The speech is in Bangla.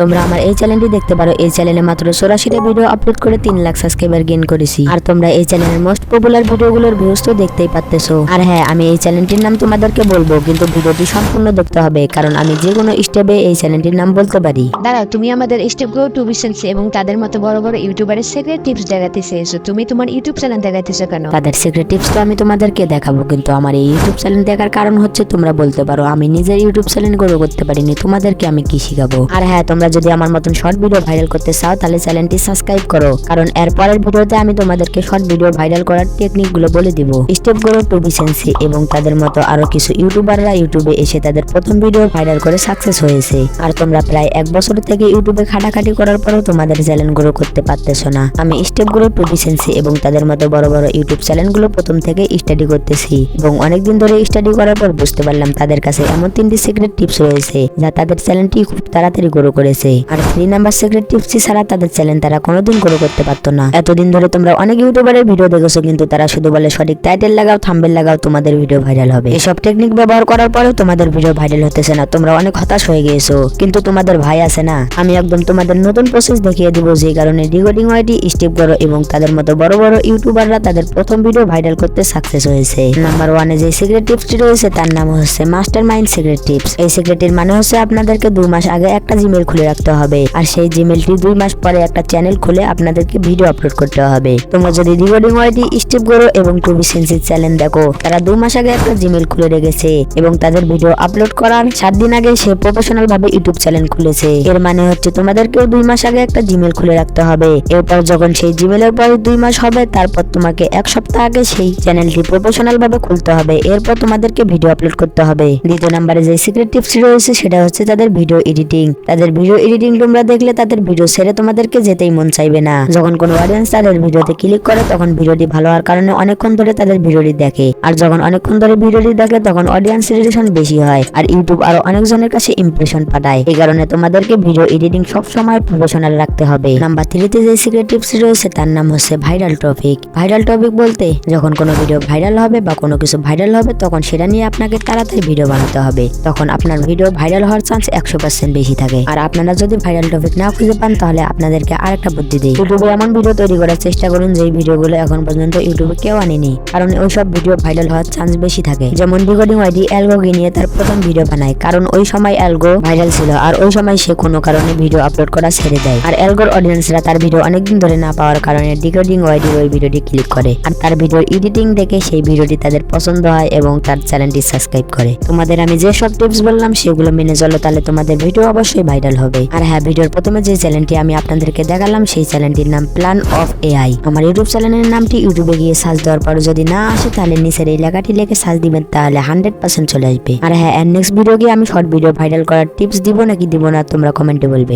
তোমরা আমার এই চ্যানেলটি দেখতে পারো। এই চ্যানেলে মাত্র 84টা ভিডিও আপলোড করে 3 লাখ সাবস্ক্রাইবার গেইন করেছি। আর তোমরা এই চ্যানেলের মোস্ট পপুলার ভিডিওগুলোর ভিউজ তো দেখতেই পাচ্তেছো। আর হ্যাঁ, আমি এই চ্যানেলটির নাম তোমাদেরকে বলবো, কিন্তু ভিডিওটি সম্পূর্ণ দেখতে হবে, কারণ আমি যে কোনো স্টেপে এই চ্যানেলটির নাম বলতে পারি। দাঁড়াও, তুমি আমাদের স্টেপগুলো টু বিসেন্সি এবং তাদের মতো বড় বড় ইউটিউবারের সিক্রেট টিপস দেখাতে চেয়েছো। তুমি তোমার ইউটিউব চ্যানেল দেখাইতেছো কেন? তাদের সিক্রেট টিপস তো আমি তোমাদেরকে দেখাবো, কিন্তু আমার এই ইউটিউব চ্যানেল দেখার কারণ হচ্ছে তোমরা বলতে পারো আমি নিজের ইউটিউব চ্যানেল গ্রো করতে পারিনি, তোমাদেরকে আমি কি শিখাবো। আর হ্যাঁ, তোমরা যদি আমার মতন শর্ট ভিডিও ভাইরাল করতে চাও তাহলে চ্যানেলটি সাবস্ক্রাইব করো, কারণ এর পরের ভিডিওতে আমি তোমাদেরকে শর্ট ভিডিও ভাইরাল করার টেকনিক গুলো বলে দিব। স্টেপ গ্রো টু বিসেন্সি এবং তাদের মতো আরো কিছু ইউটিউবাররা ইউটিউবে এসে তাদের প্রথম ভিডিও ভাইরাল করে সাকসেস হয়েছে। আর তোমরা প্রায় 1 বছর থেকে ইউটিউবে খাটাখাটি করার পরেও তোমাদের চ্যানেল গ্রো করতে পারতেছো না। আমি স্টেপ গ্রো টু বিসেন্সি এবং তাদের মতো বড় বড় ইউটিউব চ্যানেলগুলো প্রথম থেকে স্টাডি করতেছি এবং অনেকদিন ধরে স্টাডি করার পর বুঝতে পারলাম তাদের কাছে এমন 3টি সিক্রেট টিপস রয়েছে যা তাদের চ্যানেলটি খুব তাড়াতাড়ি গ্রো করেছে। আর 3 নাম্বার সিক্রেট টিপসটি ছাড়া তাদের চ্যানেল তারা কোনোদিন গ্রো করতে পারতো না। এতদিন ধরে তোমরা অনেক ইউটিউবারের ভিডিও দেখেছো, কিন্তু তারা শুধু বলে সঠিক টাইটেল লাগাও, থাম্বনেল লাগাও, তোমাদের ভিডিও ভাইরাল হবে। এসব টেকনিক ব্যবহার করার পরেও তোমাদের ভিডিও ভাইরাল হতেছে না। তোমরা অনেক হতাশ হয়ে গিয়েছো, কিন্তু তোমাদের ভাই আছে না, আমি একদম তোমাদের নতুন প্রসেস দেখিয়ে দিব, যে কারণে ডিকোডিং ওয়াইটি স্টেপ করো এবং তাদের মতো বড় বড় ইউটিউবাররা তাদের প্রথম ভিডিও ভাইরাল করতে সাকসেস হয়েছে। নাম্বার 1 এ যে সিক্রেট টিপসটি রয়েছে তার নাম হচ্ছে মাস্টারমাইন্ড সিক্রেট টিপস। এই সিক্রেটের মানে হচ্ছে আপনাদেরকে 2 মাস আগে একটা জিমেল খুলে রাখতে হবে, আর সেই জিমেলটি 2 মাস পরে একটা চ্যানেল খুলে আপনাদেরকে ভিডিও আপলোড করতে হবে। তোমরা যদি ডিকোডিং ওয়াইটি স্টেপ করো এবং টু বিসেন্সি চ্যানেল দেখো, তারা 2 মাস আগে একটা জিমেল খুলে রেখেছে এবং তাদের ভিডিও আপলোড করার 7 দিন আগে সে প্রফেশনাল ভাবে ইউটিউব চ্যানেল খুলেছে। এর মানে হচ্ছে তোমাদেরকেও 2 মাস আগে একটা জিমেল খুলে রাখতে হবে। এরপর যখন সেই জিমেলের পরে 2 মাস হবে, তারপর তোমাকে 1 সপ্তাহ আগে সেই চ্যানেলটি প্রফেশনাল ভাবে খুলতে হবে। এরপর তোমাদেরকে ভিডিও আপলোড করতে হবে। দ্বিতীয় নম্বরে যে সিক্রেট টিপসটি রয়েছে সেটা হচ্ছে তাদের ভিডিও এডিটিং। তাদের ভিডিও এডিটিং তোমরা দেখলে তাদের ভিডিও ছেড়ে তোমাদেরকে যেতেই মন চাইবে না। যখন কোনো অডিয়েন্স তাদের ভিডিওতে ক্লিক করে তখন ভিডিওটি ভালো হওয়ার কারণে অনেকক্ষণ ধরে তাদের ভিডিওটি দেখে, আর যখন অনেকক্ষণ ধরে ভিডিওটি দেখে তখন অডিয়েন্স রিলেশন বেশি হয় আর ইউটিউব আরো অনেকজনের কাছে ইমপ্রেশন পাঠায়। এই কারণে তোমাদেরকে ভিডিও এডিটিং সব সময় প্রফেশনাল রাখতে হবে। নাম্বার 3 তে যে সিক্রেট টিপস রয়েছে তার নাম হচ্ছে ভাইরাল টপিক। ভাইরাল টপিক বলতে যখন কোনো ভিডিও ভাইরাল হবে বা কোনো কিছু ভাইরাল হবে তখন সেটা নিয়ে আপনাকে তাড়াতাড়ি ভিডিও বানাতে হবে। তখন আপনার ভিডিও ভাইরাল হওয়ার চান্স 100% বেশি থাকে। আর আপনারা যদি ভাইরাল টপিক না খুঁজে পান তাহলে আপনাদেরকে আরেকটা বুদ্ধি দেই, ইউটিউবে এমন ভিডিও তৈরি করার চেষ্টা করুন যেই ভিডিওগুলো এখন পর্যন্ত ইউটিউবে কেউ আনেনি, কারণ ওইসব ভিডিও ভাইরাল হওয়ার চান্স বেশি থাকে। যেমন ডিকোডিং ওয়াইটি অ্যালগোকে নিয়ে তার প্রথম ভিডিও বানায়, কারণ ওই সময় অ্যালগো ভাইরাল ছিল আর ওই সময় সে কোনো কারণে ভিডিও আপলোড করা ছেড়ে দেয়। আর অ্যালগোর অডিয়েন্সরা তার ভিডিও অনেকদিন ধরে না পাওয়ার কারণে ডিকোডিং ওয়াইটির ওই ভিডিওটি ক্লিক করে আর তার ভিডিও এডিটিং দেখে সেই ভিডিওটি তাদের পছন্দ হয় এবং তার চ্যানেলটি সাবস্ক্রাইব করে। তোমাদের আমি যে সব টিপস বললাম সেগুলো মেনে চলো, তাহলে তোমাদের ভিডিও অবশ্যই ভাইরাল হবে। আর হ্যাঁ, ভিডিওর প্রথমে যে চ্যানেলটি আমি আপনাদেরকে দেখালাম সেই চ্যানেলটির নাম প্ল্যান অফ এআই। আমার ইউটিউব চ্যানেলের নামটি ইউটিউবে গিয়ে সার্চ দেওয়ার পর যদি না আসে তাহলে নিচের এই লেখাটি লিখে সার্চ দিবেন, তাহলে 100% চলে আসবে। আর হ্যাঁ, নেক্সট ভিডিও গিয়ে আমি শর্ট ভিডিও ভাইরাল করার টিপস দিব নাকি দিব না তোমরা কমেন্টে বলবে।